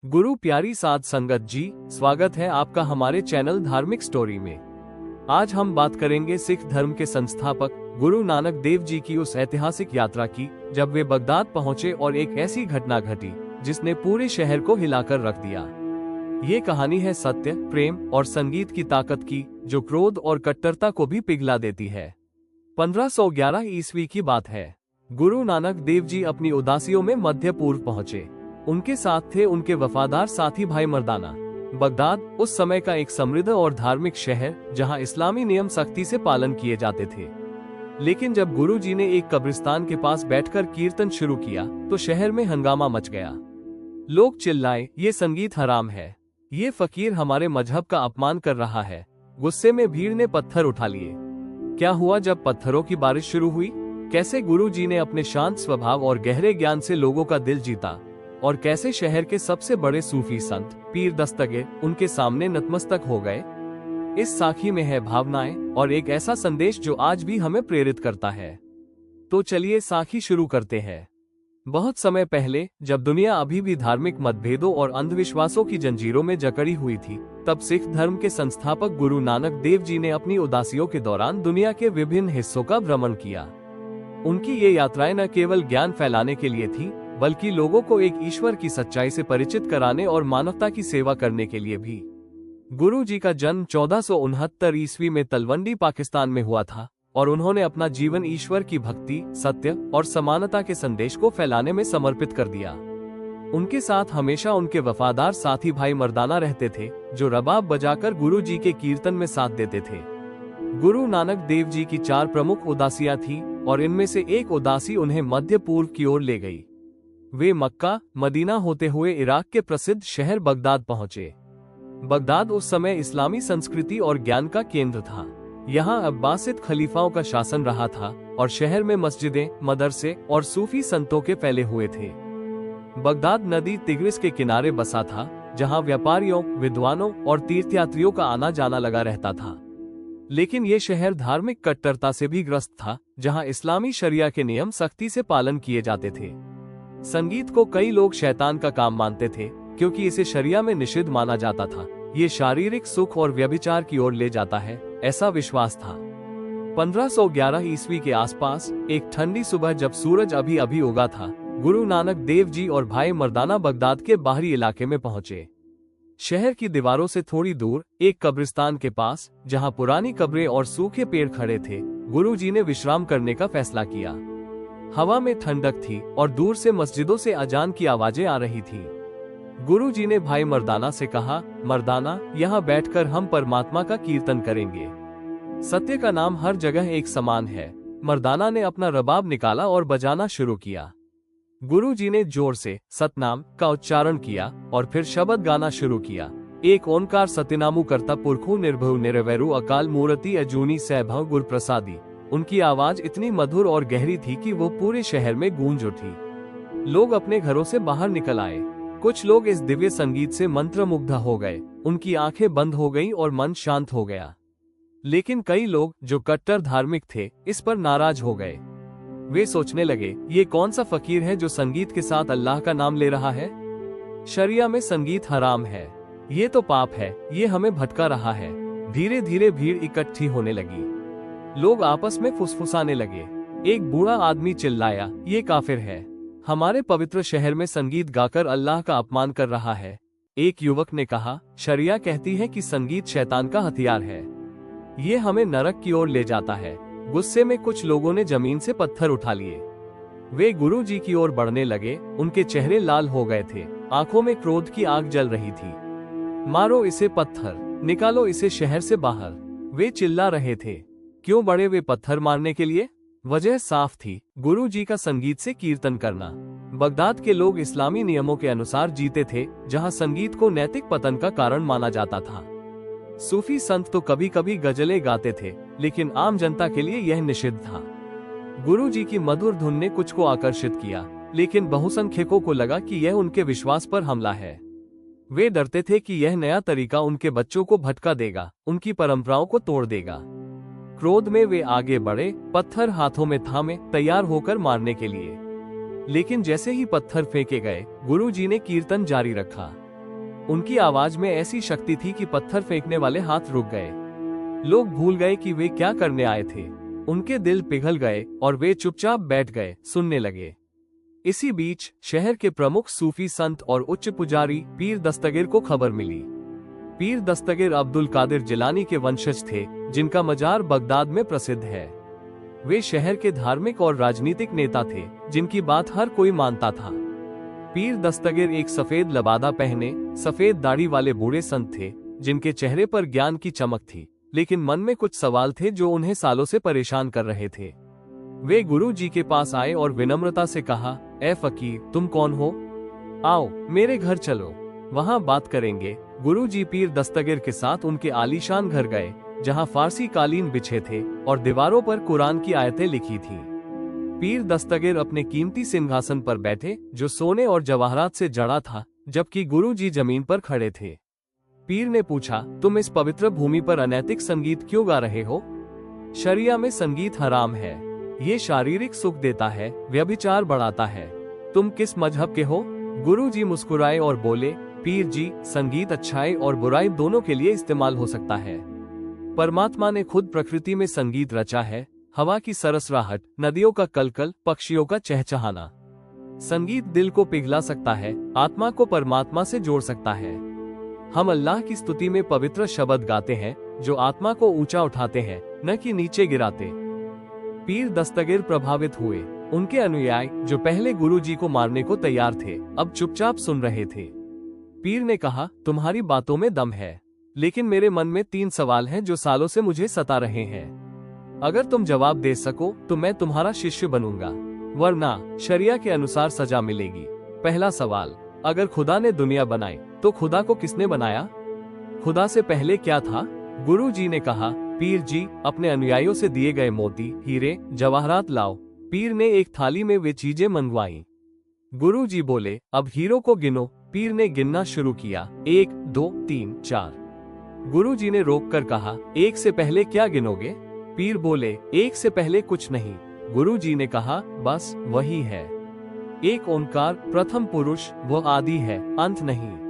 गुरु प्यारी साध संगत जी, स्वागत है आपका हमारे चैनल धार्मिक स्टोरी में। आज हम बात करेंगे सिख धर्म के संस्थापक गुरु नानक देव जी की उस ऐतिहासिक यात्रा की जब वे बगदाद पहुंचे और एक ऐसी घटना घटी जिसने पूरे शहर को हिलाकर रख दिया। ये कहानी है सत्य, प्रेम और संगीत की ताकत की, जो क्रोध और कट्टरता को भी पिघला देती है। 1511 ईस्वी की बात है। गुरु नानक देव जी अपनी उदासियों में मध्य पूर्व पहुंचे। उनके साथ थे उनके वफादार साथी भाई मर्दाना। बगदाद उस समय का एक समृद्ध और धार्मिक शहर जहां इस्लामी नियम सख्ती से पालन किए जाते थे। लेकिन जब गुरु जी ने एक कब्रिस्तान के पास बैठकर कीर्तन शुरू किया तो शहर में हंगामा मच गया। लोग चिल्लाए, ये संगीत हराम है, ये फकीर हमारे मजहब का अपमान कर रहा है। गुस्से में भीड़ ने पत्थर उठा लिए। क्या हुआ जब पत्थरों की बारिश शुरू हुई? कैसे गुरु जी ने अपने शांत स्वभाव और गहरे ज्ञान से लोगों का दिल जीता, और कैसे शहर के सबसे बड़े सूफी संत पीर दस्तगीर उनके सामने नतमस्तक हो गए। इस साखी में है भावनाएं और एक ऐसा संदेश जो आज भी हमें प्रेरित करता है। तो चलिए साखी शुरू करते हैं। बहुत समय पहले, जब दुनिया अभी भी धार्मिक मतभेदों और अंधविश्वासों की जंजीरों में जकड़ी हुई थी, तब सिख धर्म के संस्थापक गुरु नानक देव जी ने अपनी उदासियों के दौरान दुनिया के विभिन्न हिस्सों का भ्रमण किया। उनकी ये यात्राएं न केवल ज्ञान फैलाने के लिए थी, बल्कि लोगों को एक ईश्वर की सच्चाई से परिचित कराने और मानवता की सेवा करने के लिए भी। गुरु जी का जन्म 1469 ईस्वी में तलवंडी, पाकिस्तान में हुआ था और उन्होंने अपना जीवन ईश्वर की भक्ति, सत्य और समानता के संदेश को फैलाने में समर्पित कर दिया। उनके साथ हमेशा उनके वफादार साथी भाई मर्दाना रहते थे, जो रबाब बजाकर गुरु जी के कीर्तन में साथ देते थे। गुरु नानक देव जी की 4 प्रमुख उदासियां थी और इनमें से एक उदासी उन्हें मध्य पूर्व की ओर ले गई। वे मक्का, मदीना होते हुए इराक के प्रसिद्ध शहर बगदाद पहुंचे। बगदाद उस समय इस्लामी संस्कृति और ज्ञान का केंद्र था। यहाँ अब्बासिद खलीफाओं का शासन रहा था और शहर में मस्जिदें, मदरसे और सूफी संतों के फैले हुए थे। बगदाद नदी तिग्रिस के किनारे बसा था, जहाँ व्यापारियों, विद्वानों और तीर्थयात्रियों का आना जाना लगा रहता था। लेकिन ये शहर धार्मिक कट्टरता से भी ग्रस्त था, जहाँ इस्लामी शरिया के नियम सख्ती से पालन किए जाते थे। संगीत को कई लोग शैतान का काम मानते थे, क्योंकि इसे शरिया में निषिद्ध माना जाता था। ये शारीरिक सुख और व्यभिचार की ओर ले जाता है, ऐसा विश्वास था। 1511 ईस्वी के आसपास एक ठंडी सुबह, जब सूरज अभी अभी उगा था, गुरु नानक देव जी और भाई मर्दाना बगदाद के बाहरी इलाके में पहुंचे। शहर की दीवारों से थोड़ी दूर एक कब्रिस्तान के पास, जहां पुरानी कब्रें और सूखे पेड़ खड़े थे, गुरु जी ने विश्राम करने का फैसला किया। हवा में ठंडक थी और दूर से मस्जिदों से अजान की आवाजें आ रही थी। गुरु जी ने भाई मर्दाना से कहा, मर्दाना, यहाँ बैठकर हम परमात्मा का कीर्तन करेंगे। सत्य का नाम हर जगह एक समान है। मर्दाना ने अपना रबाब निकाला और बजाना शुरू किया। गुरु जी ने जोर से सतनाम का उच्चारण किया और फिर शब्द गाना शुरू किया। एक ओंकार सत्यनामु करता पुरखु निर्भव निरवैरु अकाल मूर्ति अजूनी सैभव गुर प्रसादी। उनकी आवाज इतनी मधुर और गहरी थी कि वो पूरे शहर में गूंज उठी। लोग अपने घरों से बाहर निकल आए। कुछ लोग इस दिव्य संगीत से मंत्रमुग्ध हो गए। उनकी आंखें बंद हो गईं और मन शांत हो गया। लेकिन कई लोग, जो कट्टर धार्मिक थे, इस पर नाराज हो गए। वे सोचने लगे, ये कौन सा फकीर है जो संगीत के साथ अल्लाह का नाम ले रहा है? शरिया में संगीत हराम है, ये तो पाप है, ये हमें भटका रहा है। धीरे धीरे भीड़ इकट्ठी होने लगी। लोग आपस में फुसफुसाने लगे। एक बूढ़ा आदमी चिल्लाया, ये काफिर है, हमारे पवित्र शहर में संगीत गाकर अल्लाह का अपमान कर रहा है। एक युवक ने कहा, शरिया कहती है कि संगीत शैतान का हथियार है, ये हमें नरक की ओर ले जाता है। गुस्से में कुछ लोगों ने जमीन से पत्थर उठा लिए। वे गुरु जी की ओर बढ़ने लगे। उनके चेहरे लाल हो गए थे, आंखों में क्रोध की आग जल रही थी। मारो इसे पत्थर, निकालो इसे शहर से बाहर, वे चिल्ला रहे थे। क्यों बड़े वे पत्थर मारने के लिए? वजह साफ थी, गुरु जी का संगीत से कीर्तन करना। बगदाद के लोग इस्लामी नियमों के अनुसार जीते थे, जहां संगीत को नैतिक पतन का कारण माना जाता था। सूफी संत तो कभी कभी गजलें गाते थे, लेकिन आम जनता के लिए यह निषिद्ध था। गुरु जी की मधुर धुन ने कुछ को आकर्षित किया, लेकिन बहुसंख्यकों को लगा कि यह उनके विश्वास पर हमला है। वे डरते थे कि यह नया तरीका उनके बच्चों को भटका देगा, उनकी परंपराओं को तोड़ देगा। क्रोध में वे आगे बढ़े, पत्थर हाथों में थामे, तैयार होकर मारने के लिए। लेकिन जैसे ही पत्थर फेंके गए, गुरु जी ने कीर्तन जारी रखा। उनकी आवाज में ऐसी शक्ति थी कि पत्थर फेंकने वाले हाथ रुक गए। लोग भूल गए कि वे क्या करने आए थे। उनके दिल पिघल गए और वे चुपचाप बैठ गए, सुनने लगे। इसी बीच शहर के प्रमुख सूफी संत और उच्च पुजारी पीर दस्तगीर को खबर मिली। पीर दस्तगीर अब्दुल कादिर जिलानी के वंशज थे, जिनका मजार बगदाद में प्रसिद्ध है। वे शहर के धार्मिक और राजनीतिक नेता थे, जिनकी बात हर कोई मानता था। पीर दस्तगीर एक सफेद लबादा पहने, सफेद दाढ़ी वाले बूढ़े संत थे, जिनके चेहरे पर ज्ञान की चमक थी, लेकिन मन में कुछ सवाल थे जो उन्हें सालों से परेशान कर रहे थे। वे गुरु जी के पास आए और विनम्रता से कहा, ए फकीर, तुम कौन हो? आओ मेरे घर चलो, वहाँ बात करेंगे। गुरु जी पीर दस्तगीर के साथ उनके आलीशान घर गए, जहाँ फारसी कालीन बिछे थे और दीवारों पर कुरान की आयतें लिखी थीं। पीर दस्तगीर अपने कीमती सिंहासन पर बैठे, जो सोने और जवाहरात से जड़ा था, जबकि गुरु जी जमीन पर खड़े थे। पीर ने पूछा, तुम इस पवित्र भूमि पर अनैतिक संगीत क्यों गा रहे हो? शरिया में संगीत हराम है। ये शारीरिक सुख देता है, व्यभिचार बढ़ाता है। तुम किस मजहब के हो? गुरु जी मुस्कुराए और बोले, पीर जी, संगीत अच्छाई और बुराई दोनों के लिए इस्तेमाल हो सकता है। परमात्मा ने खुद प्रकृति में संगीत रचा है। हवा की सरसराहट, नदियों का कलकल, पक्षियों का चहचहाना। संगीत दिल को पिघला सकता है, आत्मा को परमात्मा से जोड़ सकता है। हम अल्लाह की स्तुति में पवित्र शब्द गाते हैं, जो आत्मा को ऊंचा उठाते हैं, न कि नीचे गिराते। पीर दस्तगीर प्रभावित हुए। उनके अनुयायी, जो पहले गुरु जी को मारने को तैयार थे, अब चुपचाप सुन रहे थे। पीर ने कहा, तुम्हारी बातों में दम है, लेकिन मेरे मन में 3 सवाल हैं जो सालों से मुझे सता रहे हैं। अगर तुम जवाब दे सको तो मैं तुम्हारा शिष्य बनूंगा, वरना शरिया के अनुसार सजा मिलेगी। पहला सवाल, अगर खुदा ने दुनिया बनाई तो खुदा को किसने बनाया? खुदा से पहले क्या था? गुरु जी ने कहा, पीर जी, अपने अनुयायियों से दिए गए मोती, हीरे, जवाहरात लाओ। पीर ने एक थाली में वे चीजें मंगवाई। गुरु जी बोले, अब हीरों को गिनो। पीर ने गिनना शुरू किया, 1, 2, 3, 4। गुरु जी ने रोक कर कहा, 1 से पहले क्या गिनोगे? पीर बोले, 1 से पहले कुछ नहीं। गुरु जी ने कहा, बस वही है। एक ओंकार, प्रथम पुरुष, वो आदि है, अंत नहीं।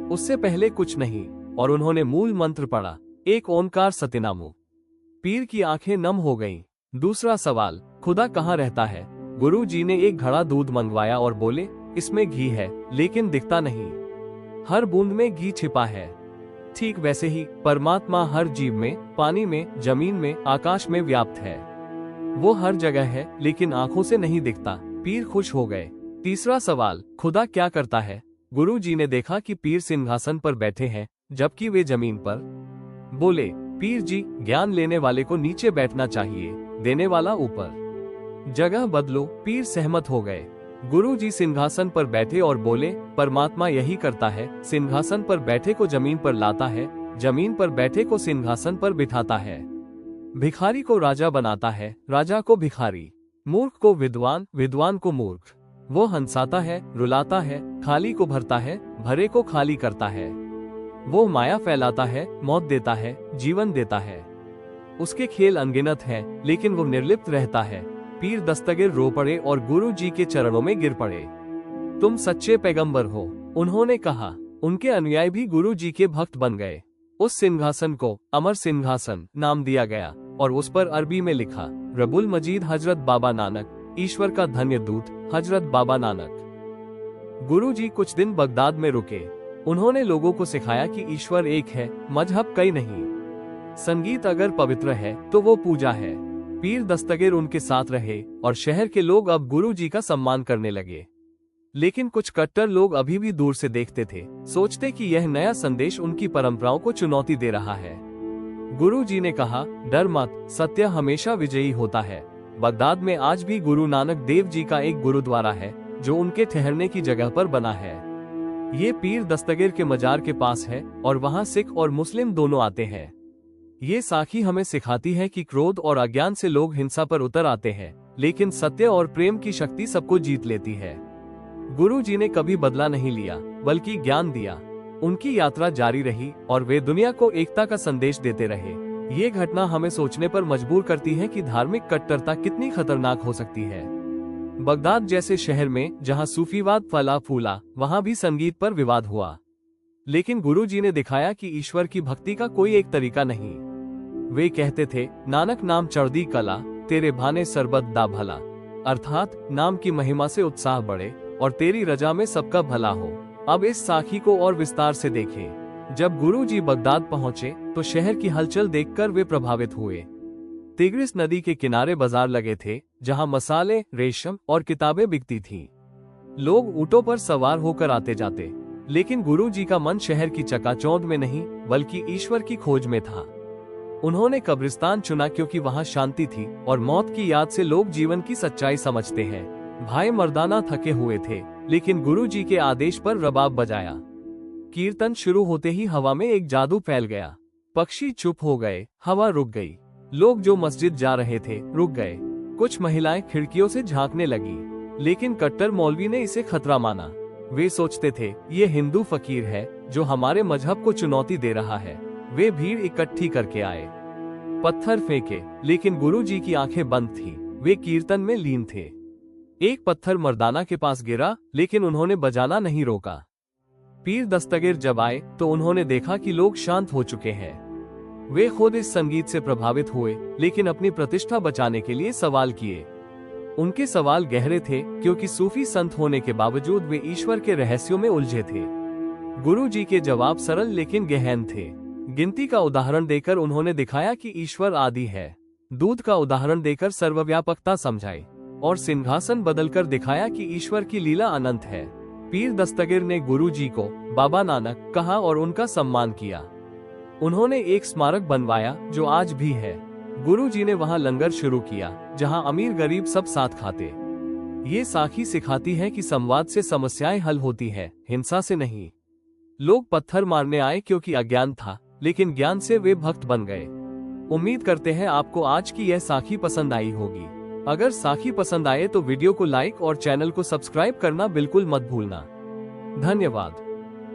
उससे पहले कुछ नहीं। और उन्होंने मूल मंत्र पढ़ा, एक ओंकार सत्यनामु। पीर की आंखें नम हो गईं। दूसरा सवाल, खुदा कहाँ रहता है? गुरु जी ने एक घड़ा दूध मंगवाया और बोले, इसमें घी है, लेकिन दिखता नहीं। हर बूंद में घी छिपा है। ठीक वैसे ही परमात्मा हर जीव में, पानी में, जमीन में, आकाश में व्याप्त है। वो हर जगह है, लेकिन आंखों से नहीं दिखता। पीर खुश हो गए। तीसरा सवाल, खुदा क्या करता है? गुरु जी ने देखा कि पीर सिंहासन पर बैठे हैं, जबकि वे जमीन पर। बोले, पीर जी, ज्ञान लेने वाले को नीचे बैठना चाहिए, देने वाला ऊपर। जगह बदलो। पीर सहमत हो गए। गुरु जी सिंहासन पर बैठे और बोले, परमात्मा यही करता है, सिंहासन पर बैठे को जमीन पर लाता है, जमीन पर बैठे को सिंहासन पर बिठाता है। भिखारी को राजा बनाता है, राजा को भिखारी। मूर्ख को विद्वान, विद्वान को मूर्ख। वो हंसाता है, रुलाता है, खाली को भरता है, भरे को खाली करता है। वो माया फैलाता है, मौत देता है, जीवन देता है। उसके खेल अनगिनत हैं, लेकिन वो निर्लिप्त रहता है। पीर दस्तगीर रो पड़े और गुरु जी के चरणों में गिर पड़े। तुम सच्चे पैगंबर हो, उन्होंने कहा। उनके अनुयायी भी गुरु जी के भक्त बन गए। उस सिंहासन को अमर सिंहासन नाम दिया गया और उस पर अरबी में लिखा, रबुल मजीद हजरत बाबा नानक, ईश्वर का धन्य दूत हजरत बाबा नानक। गुरु जी कुछ दिन बगदाद में रुके। उन्होंने लोगों को सिखाया कि ईश्वर एक है, मजहब कई नहीं। संगीत अगर पवित्र है तो वो पूजा है। पीर दस्तगीर उनके साथ रहे और शहर के लोग अब गुरु जी का सम्मान करने लगे। लेकिन कुछ कट्टर लोग अभी भी दूर से देखते थे, सोचते कि यह नया संदेश उनकी परंपराओं को चुनौती दे रहा है। गुरु जी ने कहा, डर मत, सत्य हमेशा विजयी होता है। बगदाद में आज भी गुरु नानक देव जी का एक गुरुद्वारा है, जो उनके ठहरने की जगह पर बना है। ये पीर दस्तगीर के मजार के पास है और वहाँ सिख और मुस्लिम दोनों आते हैं। ये साखी हमें सिखाती है कि क्रोध और अज्ञान से लोग हिंसा पर उतर आते हैं, लेकिन सत्य और प्रेम की शक्ति सबको जीत लेती है। गुरु जी ने कभी बदला नहीं लिया, बल्कि ज्ञान दिया। उनकी यात्रा जारी रही और वे दुनिया को एकता का संदेश देते रहे। ये घटना हमें सोचने पर मजबूर करती है कि धार्मिक कट्टरता कितनी खतरनाक हो सकती है। बगदाद जैसे शहर में जहां सूफीवाद फला फूला, वहां भी संगीत पर विवाद हुआ। लेकिन गुरुजी ने दिखाया कि ईश्वर की भक्ति का कोई एक तरीका नहीं। वे कहते थे, नानक नाम चढ़दी कला, तेरे भाने सरबत दा भला। अर्थात नाम की महिमा से उत्साह बढ़े और तेरी रजा में सबका भला हो। अब इस साखी को और विस्तार से देखें। जब गुरुजी बगदाद पहुंचे तो शहर की हलचल देखकर वे प्रभावित हुए। तिग्रिस नदी के किनारे बाजार लगे थे, जहां मसाले, रेशम और किताबें बिकती थीं। लोग ऊंटों पर सवार होकर आते जाते, लेकिन गुरुजी का मन शहर की चकाचौंध में नहीं बल्कि ईश्वर की खोज में था। उन्होंने कब्रिस्तान चुना क्योंकि वहां शांति थी और मौत की याद से लोग जीवन की सच्चाई समझते हैं। भाई मर्दाना थके हुए थे, लेकिन गुरुजी के आदेश पर रबाब बजाया। कीर्तन शुरू होते ही हवा में एक जादू फैल गया। पक्षी चुप हो गए, हवा रुक गई। लोग जो मस्जिद जा रहे थे रुक गए। कुछ महिलाएं खिड़कियों से झांकने लगी, लेकिन कट्टर मौलवी ने इसे खतरा माना। वे सोचते थे, ये हिंदू फकीर है जो हमारे मजहब को चुनौती दे रहा है। वे भीड़ इकट्ठी करके आए, पत्थर फेंके, लेकिन गुरुजी की आंखें बंद थीं। वे कीर्तन में लीन थे। एक पत्थर मर्दाना के पास गिरा, लेकिन उन्होंने बजाना नहीं रोका। पीर दस्तगीर जब आए तो उन्होंने देखा कि लोग शांत हो चुके हैं। वे खुद इस संगीत से प्रभावित हुए, लेकिन अपनी प्रतिष्ठा बचाने के लिए सवाल किए। उनके सवाल गहरे थे, क्योंकि सूफी संत होने के बावजूद वे ईश्वर के रहस्यों में उलझे थे। गुरुजी के जवाब सरल लेकिन गहन थे। गिनती का उदाहरण देकर उन्होंने दिखाया कि ईश्वर आदि है। दूध का उदाहरण देकर सर्वव्यापकता समझाई और सिंहासन बदलकर दिखाया कि ईश्वर की लीला अनंत है। पीर दस्तगीर ने गुरुजी को बाबा नानक कहा और उनका सम्मान किया। उन्होंने एक स्मारक बनवाया जो आज भी है। गुरुजी ने वहां लंगर शुरू किया, जहां अमीर गरीब सब साथ खाते। ये साखी सिखाती है कि संवाद से समस्याएं हल होती है, हिंसा से नहीं। लोग पत्थर मारने आए क्योंकि अज्ञान था, लेकिन ज्ञान से वे भक्त बन गए। उम्मीद करते हैं आपको आज की यह साखी पसंद आई होगी। अगर साखी पसंद आए तो वीडियो को लाइक और चैनल को सब्सक्राइब करना बिल्कुल मत भूलना। धन्यवाद।